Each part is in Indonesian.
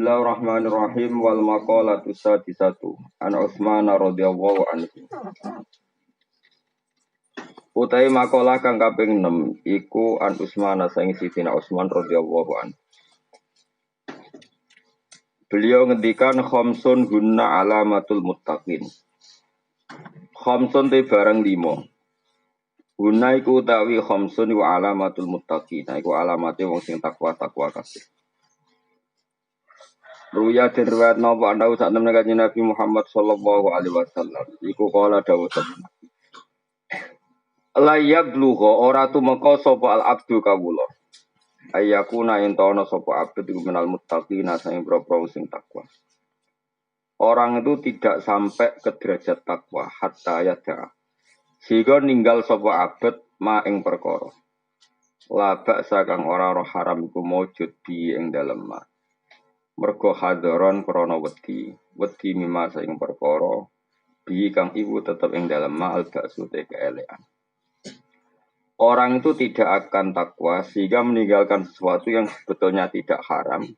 Bismillahirrahmanirrahim wal maqalatu sadisatu an Utsman radhiyallahu anhu. Utai maqalah kang kaping 6 iku an Utsman saing Sidina Utsman radhiyallahu anhu. Beliau ngendikan khamsun hunna alamatul muttaqin. Khamsun te barang 5. Hunna iku utawi khamsun wa alamatul muttaqin. Iku alamate wong sing takwa kabeh. Ruya den riwayat napa ana sak temene kanjeng Nabi Muhammad sallallahu alaihi wasallam iku kala dawuh tenan. La yablugha ora tumeka sapa al abdu kawula. Ayakuna entana sapa abdu iku minal muttaqina sing boro sing takwa. Orang itu tidak sampai ke derajat takwa hatta yada. Sehingga ninggal sapa abd ma ing perkara. La ba'sa kang ora haram iku maujud di ing dalem ma. Mergo hadaron krana wedi mimma saing perkara bi kang ibu tetep ing dalem ma'al baksu te keelekan. Orang itu tidak akan takwa sehingga meninggalkan sesuatu yang sebetulnya tidak haram,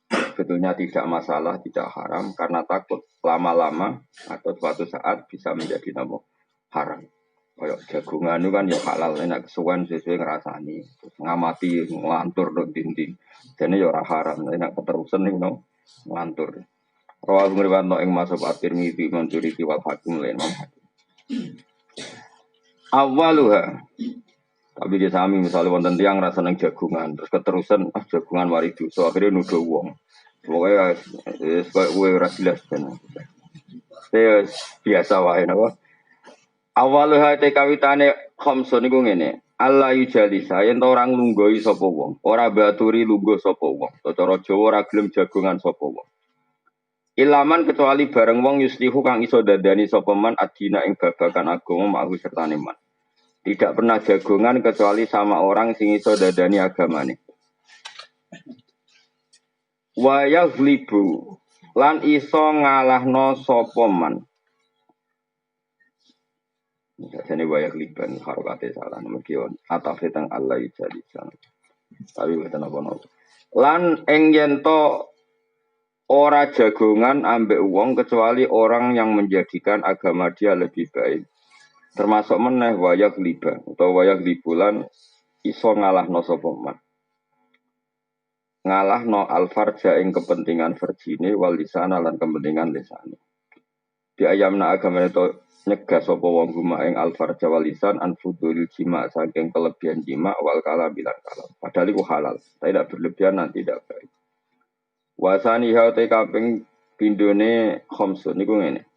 sebetulnya tidak masalah, tidak haram karena takut lama-lama atau suatu saat bisa menjadi nama haram. Kayak jagungan itu kan ya halal, enak kesuwen sesuai ngerasani, terus ngamati ngelantur dong dinding, jadi ya ora haram, enak keterusan nih no ngelantur. Rawal ngriwat no ing masuk at-Tirmidzi mencuri wal Hakim lain Imam Hakim. Awaluha, tapi dia sami misalnya wonten tiyang rasa nang jagungan, terus keterusan jagungan mari dosa, akhirnya nuduh wong. Pokoknya kowe ora jelas ben. Biasa wae napa. Awaluha te kawitane khamsun niku ngene. Allah yujalisa yen orang lunggoi sapa wong, ora baturi lungguh sapa wong. Cara Jawa ora gelem jagongan sapa wong. Ilaman kecuali bareng wong yuslihu kang iso dadani sapa man adina ing babagan agama ma'hu sertane man. Tidak pernah jagongan kecuali sama orang sing iso dadani agamane. Wa yaghlibu lan iso ngalahno sapa man. Jadi banyak liban harokate salah mergion atafe teng Allah jadi sana. Tapi mboten apa-apa. Lan ing yen to ora jagongan ambek wong kecuali orang yang menjadikan agama dia lebih baik. Termasuk meneh wayak liba utawa wayak libulan iso ngalahno sapa man. Ngalahno alfarja ing kepentingan verjine wal lisana lan kepentingan lisane. Di ayamna agama itu nyegah sapa wong guma ing alfarja walisan anfudul jima saking kelebihan jima wal kalam bilan kalam. Padahal itu halal, tidak berlebihan dan tidak baik. Wasani haute kaping pindone khamsun niku ngene.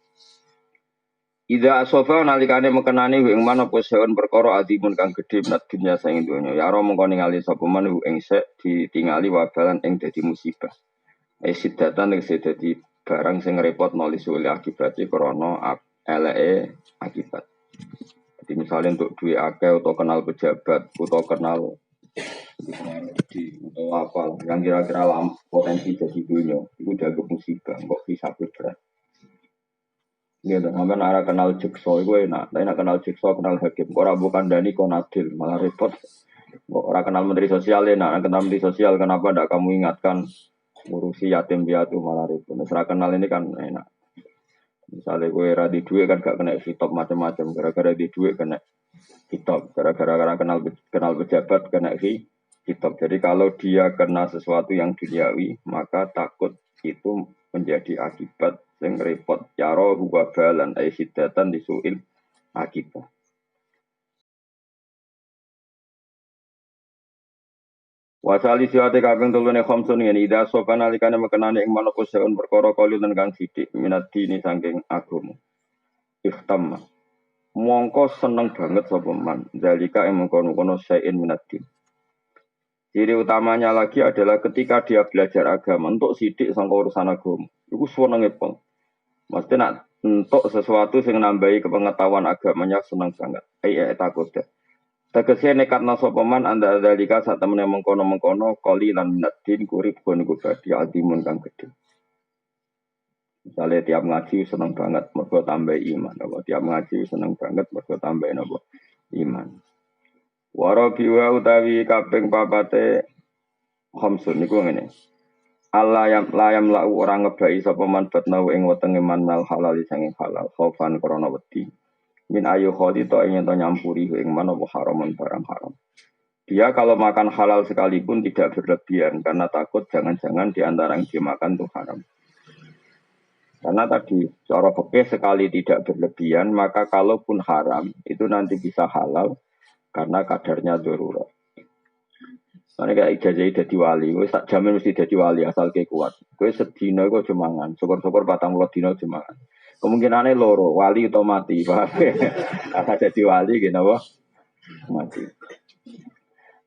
Ida asofa nalikane mekenani ing mana poseon perkara adimun kang gedhe menat dunya saing donya. Ya ora mengko ningali sapa man ing sek ditingali wabalan ing dadi musibah. Sidatan ing dadi barang sing repot nulis oleh akibate krana eleke akibat. Jadi misalnya untuk duit akeh atau kenal pejabat atau kenal atau apa yang kira-kira potensi jadi dunia itu jago musibah kok bisa berat. Ya dan sampai arah kenal jekso itu enak, kenal jekso kenal hakim. Orang bukan Dani konadil malah repot. Orang kenal menteri sosial enak, kenal menteri sosial kenapa tidak kamu ingatkan ngurusi yatim piatu malah repot. Nah, kenal ini kan enak. Misalnya gue radi duit kan gak kena hitop macam-macam, gara-gara di duit kena hitop, gara-gara kenal pejabat kena hitop. Jadi kalau dia kena sesuatu yang duniawi, maka takut itu menjadi akibat yang repot. Yaro huwa balan aisyidatan disuil akibat. Wasali siwate kaping telune khamsun ngene ida sopan alikane mekenane ing manapa seun perkara kali lan kang sithik minat dini saking agama. Iftamma. Mongko seneng banget sapa man. Zalika ing mengkono-kono sain minat din. Ciri utamanya lagi adalah ketika dia belajar agama untuk sithik sangka urusan agama. Iku senenge pol. Mesti nak untuk sesuatu sing nambahi kepengetahuan agamanya seneng banget. Takut deh. Tegese nekatna sapa man anda dalika sak temene mengkono-mengkono kali lan minadin kurip niku badhe adimun kang gedhe. Misale tiap ngaji seneng banget mergo tambah iman, apa tiap ngaji seneng banget mergo tambah napa iman. Warabi wa utawi kaping papate khamsun niku ngene. Allah yang layam lau orang ngebai sapa man batnau ing wetenge man mal halal sanging halal khaufan krana wedi min ayu kholi to ing to nyampuri ing man apa haraman barang haram. Dia kalau makan halal sekalipun tidak berlebihan karena takut jangan-jangan di antara yang dimakan itu haram. Karena tadi cara fikih sekali tidak berlebihan maka kalaupun haram itu nanti bisa halal karena kadarnya darurat. Karena kayak ijazah jadi wali, gue tak jamin mesti jadi wali asal kayak kuat. Gue sedino gue cumangan, syukur-syukur 40 dino cumangan. Kemungkinannya loro, wali atau mati, paham ya? Karena jadi wali gitu, wah mati.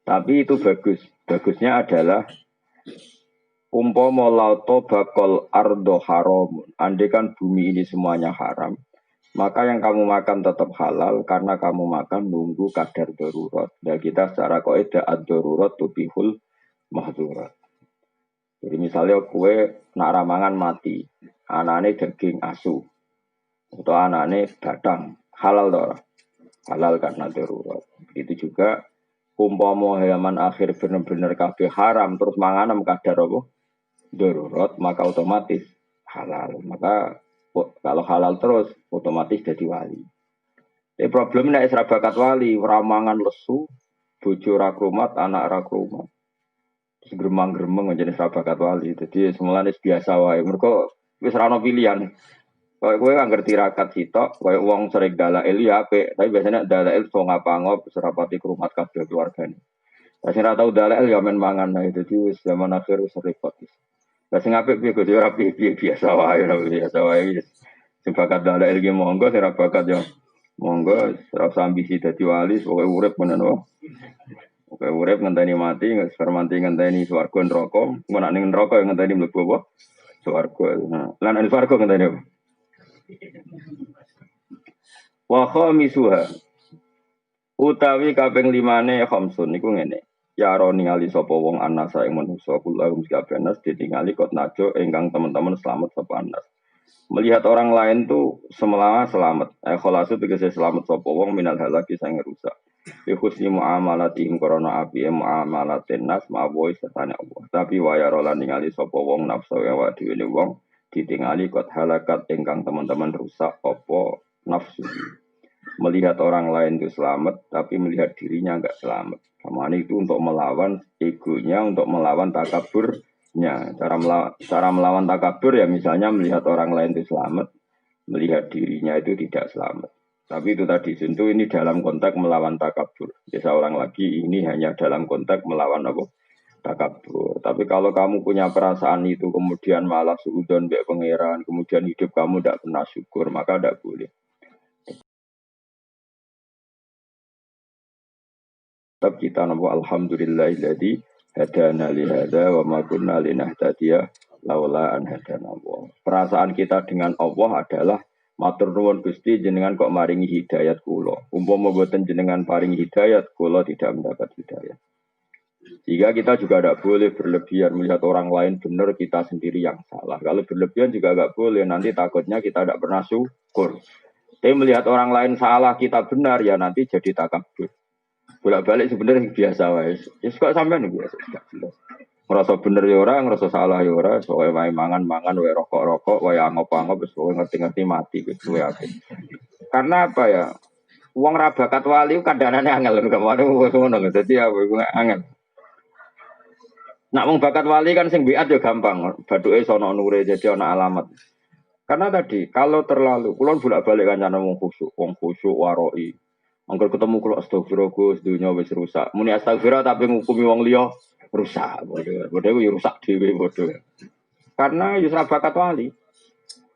Tapi itu bagus. Bagusnya adalah umpama lauto bakal ardo haram. Andai kan bumi ini semuanya haram, maka yang kamu makan tetap halal karena kamu makan nunggu kadar darurat. Dan kita secara kaidah ad-darurat tubihul mahdurat. Jadi misalnya kue nak ramangan mati, anane daging asu atau anane batang, halal toh, halal karena darurat. Itu juga umpama hewan akhir benar-benar kabeh haram terus manganem kadar apa? Darurat, maka otomatis halal. Maka kalau halal terus otomatis jadi wali. Tapi problemnya nek bakat wali, ramangan lesu, bojo ra krumat, anak ra krumat. Gremang-gremeng jenis bakat wali. Jadi semulane biasa wae. Mergo wis ra ono pilihan. Kowe kan ngerti rakat sitok, kowe wong sering dalail ya apik, tapi biasanya dalail so ngapa-ngop serapati krumat kabeh keluargane. Lah sing ra tau dalail ya men mangan ae. Dadi wis zaman akhir wis repot. Lah sing apik piye kudu ora piye biasa wae ora biasa wae. Sing bakat dalail ki monggo, sing ra bakat ya monggo, ora usah ambisi dadi wali, pokoke urip menen wae. Oke, urip ngenteni mati, fermanti ngenteni swarga neraka, mun nek ning neraka ngenteni mlebu apa? Swarga. Nah, lan ning swarga ngenteni apa? Wa khamisuha. Utawi kaping 5 khamsun niku ngene. Ya roni ali sapa wong anasa ing manusa kula mesti ditingali kot najo ingkang teman-teman selamat sapa anas. Melihat orang lain tuh selamat. Kholasu tegese selamat sapa wong minal halaki sang rusak. Bi husni muamalatihim korona api muamalatin nas ma'aboy sertane Allah. Tapi waya rola ningali sapa wong nafsu ya wa dhewe wong ditingali kot halakat ingkang teman-teman rusak apa nafsu. Melihat orang lain itu selamat, tapi melihat dirinya enggak selamat. Sama itu untuk melawan egonya, untuk melawan takaburnya. Cara melawan takabur ya misalnya melihat orang lain itu selamat, melihat dirinya itu tidak selamat. Tapi itu tadi tentu ini dalam konteks melawan takabur. Bisa orang lagi ini hanya dalam konteks melawan apa? Takabur. Tapi kalau kamu punya perasaan itu kemudian malah suudon mbek pangeran, kemudian hidup kamu tidak pernah syukur, maka tidak boleh. Tetap kita nabo alhamdulillahilladzi hadana li hadza wa ma kunna linahtadiya laula an hadana Allah. Perasaan kita dengan Allah adalah matur nuwun Gusti jenengan kok maringi hidayat kula. Umpama mboten jenengan paringi hidayat kula tidak mendapat hidayat. Jika kita juga tidak boleh berlebihan melihat orang lain benar kita sendiri yang salah. Kalau berlebihan juga tidak boleh nanti takutnya kita tidak pernah syukur. Tapi melihat orang lain salah kita benar ya nanti jadi takabur. Bolak-balik sebenarnya biasa wae. Ya kok sampean biasa gak jelas. Ngerasa bener ya ora, ngerasa salah ya ora, soalnya wae mangan-mangan, wae rokok-rokok, wae angop-angop wis kowe ngerti-ngerti mati wis kowe apik. Karena apa ya? Wong ra bakat wali kandhanane angel lho kemana wis ngono. Dadi ya angel. Nak wong bakat wali kan sing biat ya gampang. Bathuke sono nure jadi ana alamat. Karena tadi kalau terlalu kulon bolak-balik kancane wong khusyuk waroi. Angger ketemu kalau astagfirullah Gus dunia wis rusak. Muni astagfirullah tapi ngukumi wong liya rusak. Bodoh yo rusak dhewe bodoh. Karena yusra bakat wali.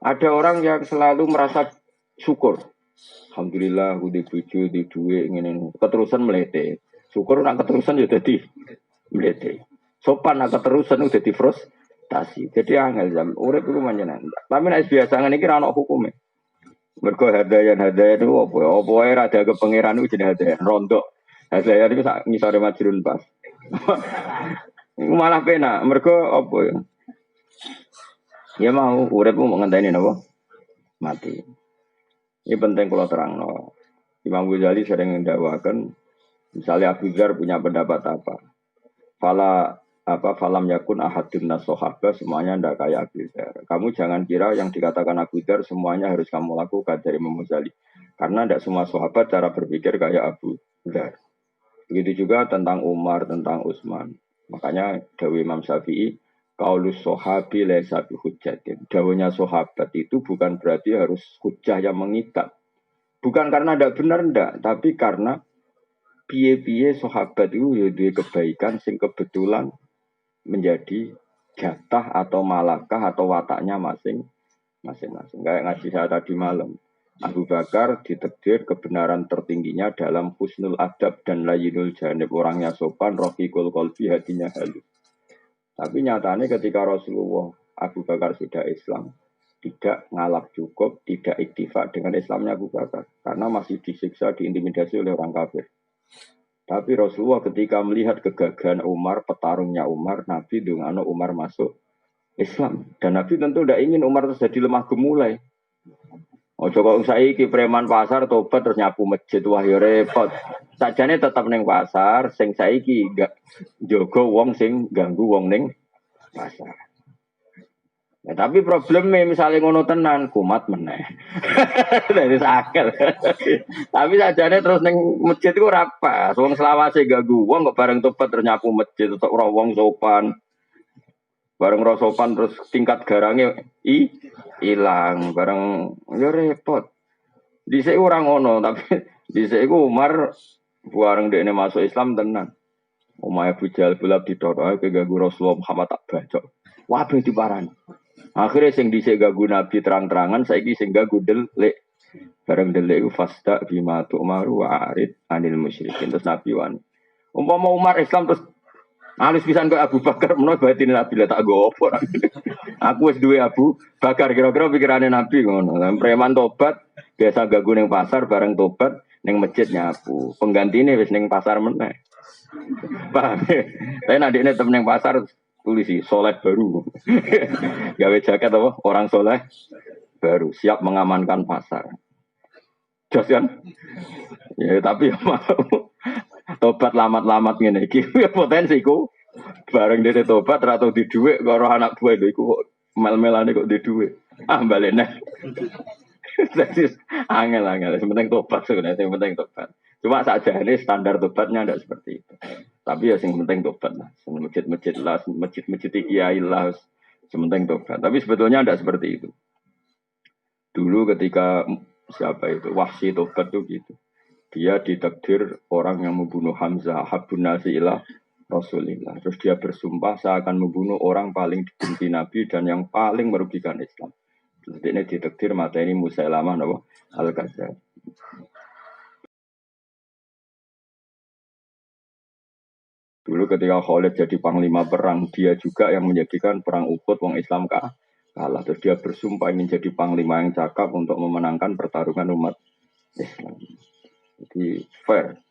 Ada orang yang selalu merasa syukur. Alhamdulillah aku di bojo, di duit ngene. Keterusan melete. Syukur nak keterusan ya dadi melete. Sopan nak keterusan udah di frustasi. Jadi angel jam urip iku manjenan. Tapi nek biasa ngene iki ra ono hukume. Mergo hadayan itu apa? Apa wae rada ke pangeran itu jenenge hadayan rondok. Hadayan itu sak ngisore majrun pas. Iku malah penak. Mergo apa ya? Ya mau urip mau ngenteni napa? Mati. Ini penting kalau terangno. Imam Ghazali sering mendakwakan misalnya Abu Dzar punya pendapat apa? Fala apa falam yakun ahadun nasohaba semuanya ndak kayak Abu Dzar. Kamu jangan kira yang dikatakan Abu Dzar semuanya harus kamu lakukan dari Imam Ghazali. Karena tidak semua sahabat cara berpikir kayak Abu Dzar. Begitu juga tentang Umar, tentang Utsman. Makanya Dawi Imam Syafi'i, kaulus sohabi laisa bihujjatin. Dawuhnya sahabat itu bukan berarti harus hujjah yang mengikat. Bukan karena tidak benar ndak, tapi karena piye-piye sahabat itu ya duwe kebaikan sing kebetulan menjadi jatah atau malakah atau wataknya masing-masing. Kayak ngaji saya tadi malam. Abu Bakar ditakdir kebenaran tertingginya dalam husnul adab dan layinul janib. Orangnya sopan, rofiqul qalbi, hatinya halus. Tapi nyatanya ketika Rasulullah Abu Bakar sudah Islam, tidak ngalap cukup, tidak iktifak dengan Islamnya Abu Bakar. Karena masih disiksa, diintimidasi oleh orang kafir. Tapi Rasulullah ketika melihat kegagahan Umar, petarungnya Umar, Nabi dungano Umar masuk Islam. Dan Nabi tentu tidak ingin Umar terus jadi lemah gemulai. Oh coba saiki preman pasar tobat terus nyapu masjid, wah ya repot. Sajane tetap neng pasar, sing saiki gak jogo wong sing ganggu wong neng pasar. Ya, tapi problemnya misalnya ngono tenan kumat meneh. Dari sakit. Tapi sajane terus neng masjid itu rapa. Wong selawase ganggu wong kok bareng tobat terus nyapu masjid tetep ora wong sopan. Bareng ora sopan terus tingkat garangnya hilang. Bareng ya repot. Dhisik ora ngono tapi dhisik iku Umar bareng dekne masuk Islam tenan. Omahe Abu Jahal bulab dithoro ke ganggu Rasulullah Muhammad tak bacok. Wabe diparani. Akhirnya sing dhisik ganggu Nabi terang-terangan saiki sing ganggu delik. Bareng delik iku fasta bima tu'maru wa arid anil musyrikin. Terus Nabi wani. Umpama Umar Islam terus halus pisan kok Abu Bakar menawa batin Nabi lah tak go opo. Aku wis duwe Abu Bakar kira-kira pikirane Nabi ngono. Preman tobat biasa ganggu ning pasar bareng tobat ning masjid nyapu. Penggantine wis ning pasar meneh. Paham. Tapi nadine tem ning pasar tulisi soleh baru. Gawe jaket apa? Orang soleh baru siap mengamankan pasar. Jos kan? Ya tapi mau tobat lamat-lamat ngene iki ya potensi ku bareng dhewe tobat ra tau di dhuwit karo anak buah lho iku kok mel-melane kok di dhuwit. Ah balene. Jadi angel-angel, yang penting tobat sebenarnya, yang penting tobat. Cuma saja ini standar tobatnya tidak seperti itu. Tapi ya yang penting tobat lah. Masjid-masjid lah, masjid-masjid kiai lah, yang penting tobat. Tapi sebetulnya tidak seperti itu. Dulu ketika siapa itu Wahsy tobat tuh gitu. Dia ditakdir orang yang membunuh Hamzah, Habun Nasilah, Rasulullah. Terus dia bersumpah saya akan membunuh orang paling dibenci Nabi dan yang paling merugikan Islam. Ini ditakdir mata ini Musailamah napa Al-Kadzdzab. Dulu ketika Khalid jadi panglima perang, dia juga yang menjadikan perang Uhud wong Islam kalah. Terus dia bersumpah ingin jadi panglima yang cakap untuk memenangkan pertarungan umat Islam. Jadi fair.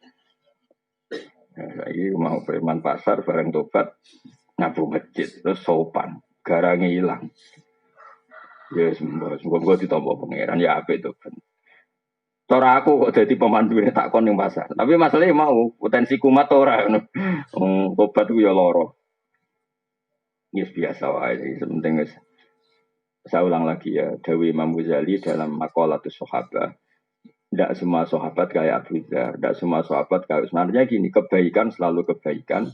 Nah, ini mau preman pasar bareng tobat nyapu masjid terus sopan, garangnya hilang. Ya semoga ditompo pangeran ya apik to. Cara aku kok jadi pemandu ini takon yang pasar. Tapi masalahnya mau potensi kumat ora ngono. Obat ku ya loro. Yes biasa wae. Sementing wis saya ulang lagi ya. Dawi Imam Ghazali dalam Maqalatus Sahabah. Tidak semua sahabat kayak Abu Dzar, tidak semua sahabat kayak Utsman. Sebenarnya gini, kebaikan selalu kebaikan.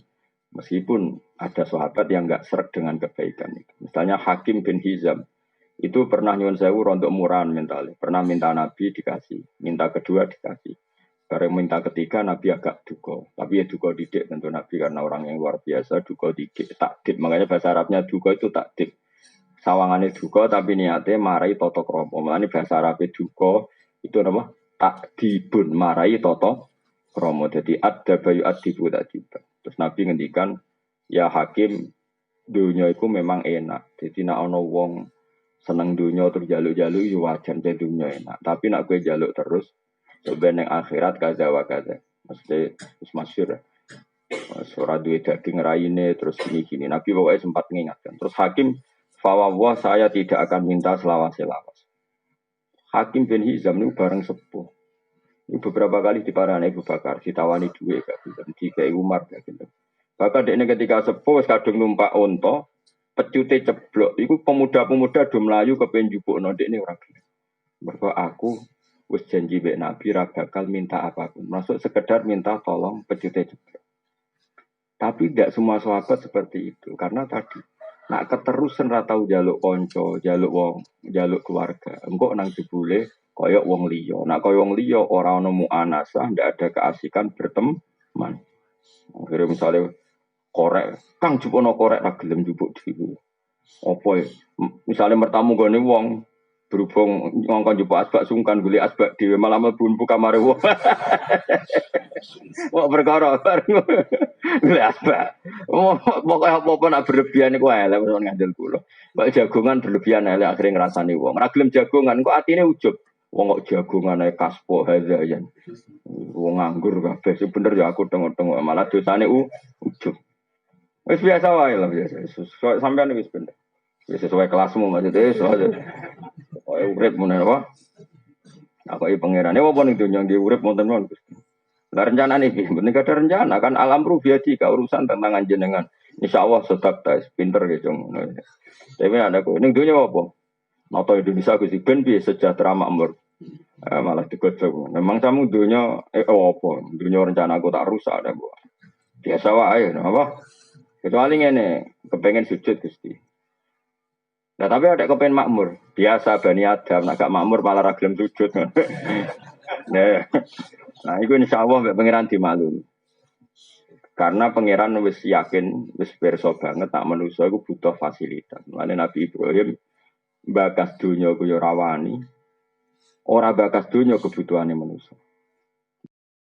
Meskipun ada sahabat yang nggak seret dengan kebaikan itu. Misalnya Hakim bin Hizam. Itu pernah nyuwun sewu rontok murahan mentalnya. Pernah minta Nabi dikasih, minta kedua dikasih. Bareng minta ketiga Nabi agak duko. Tapi ya duko didik tentu Nabi karena orang yang luar biasa duko didik. Takdib, makanya bahasa Arabnya duko itu takdib. Sawangannya duko tapi niatnya marai toto kromo. Makanya bahasa Arabnya duko itu nama takdibun marai toto kromo. Jadi ada bayu adibu takdib. Terus Nabi ngendikan ya Hakim dunia itu memang enak. Jadi nak ono wong seneng dunia terus jaluk-jaluk ya wajar jadi dunia enak. Tapi nak gue jaluk terus sebenarnya akhirat kaza wa kaza. Mesti masyhur. Surah duwe daging raine terus gini-gini. Nabi pokoknya sempat mengingatkan. Terus Hakim fawwah saya tidak akan minta selawas-selawas. Hakim bin Hizam itu bareng sepuh. Ini beberapa kali diparani Abu Bakar, ditawani duit gak gitu. Jika Umar gak gitu. Bahkan dekne ketika sepuh wis kadung numpak unta, pecute ceblok. Iku pemuda-pemuda do mlayu kepen njupukno dekne ora gelem. Mergo aku wis janji mbek Nabi ra bakal minta apapun. Masuk sekedar minta tolong pecute ceblok. Tapi tidak semua sahabat seperti itu karena tadi nak keterusan ra tau jaluk konco, jaluk wong, jaluk keluarga. Engko nang jebule koyok wong liya. Nak koyok wong liya ora ono muanasah, ndak ada keasikan berteman. Akhirnya misalnya korek, kang jupono korek ra gelem jupuk dhewe. Apa ya? Misalnya mertamu gone wong berhubung ngongkon jupuk asbak sungkan golek asbak dhewe malah mlebu kamare wong. Wong perkara golek asbak. Pokoke apa-apa nak berlebihan iku elek wong ngandel kula. Kok jagongan berlebihan elek akhire ngrasani wong. Ora gelem jagongan kok atine ujug. Wong kok jagongan ae kaspo hazayan. Wong nganggur kabeh sing bener ya aku tengok-tengok malah dosane ujug. Wis biasa wae lah biasa. Sampeyan wis bener. Wis sesuai kelasmu maksudnya soal. Kowe urip meneh apa? Aku iki pangerane apa ning donya nggih urip wonten mawon Gusti. Lah rencanane piye? Mboten ada rencana kan alam rubiati ka urusan tentang jenengan. Insyaallah sedap ta pinter ya cung. Tapi ada kok ning donya apa? Nata Indonesia Gusti ben piye sejahtera makmur. Malah digojok. Memang kamu donya apa? Donya rencana aku tak rusak ada Bu. Biasa wae apa? Kecuali ngene, kepengen sujud Gusti. Nah tapi ada kepengen makmur. Biasa Bani Adam, nak gak makmur malah ra gelem sujud. Nah, itu insya Allah mbak pangeran dimaklumi. Karena pangeran wis yakin, wis perso banget tak manusia itu butuh fasilitas. Mulane Nabi Ibrahim bakas dunia ku yo rawani. Ora bakas dunia kebutuhane manusia.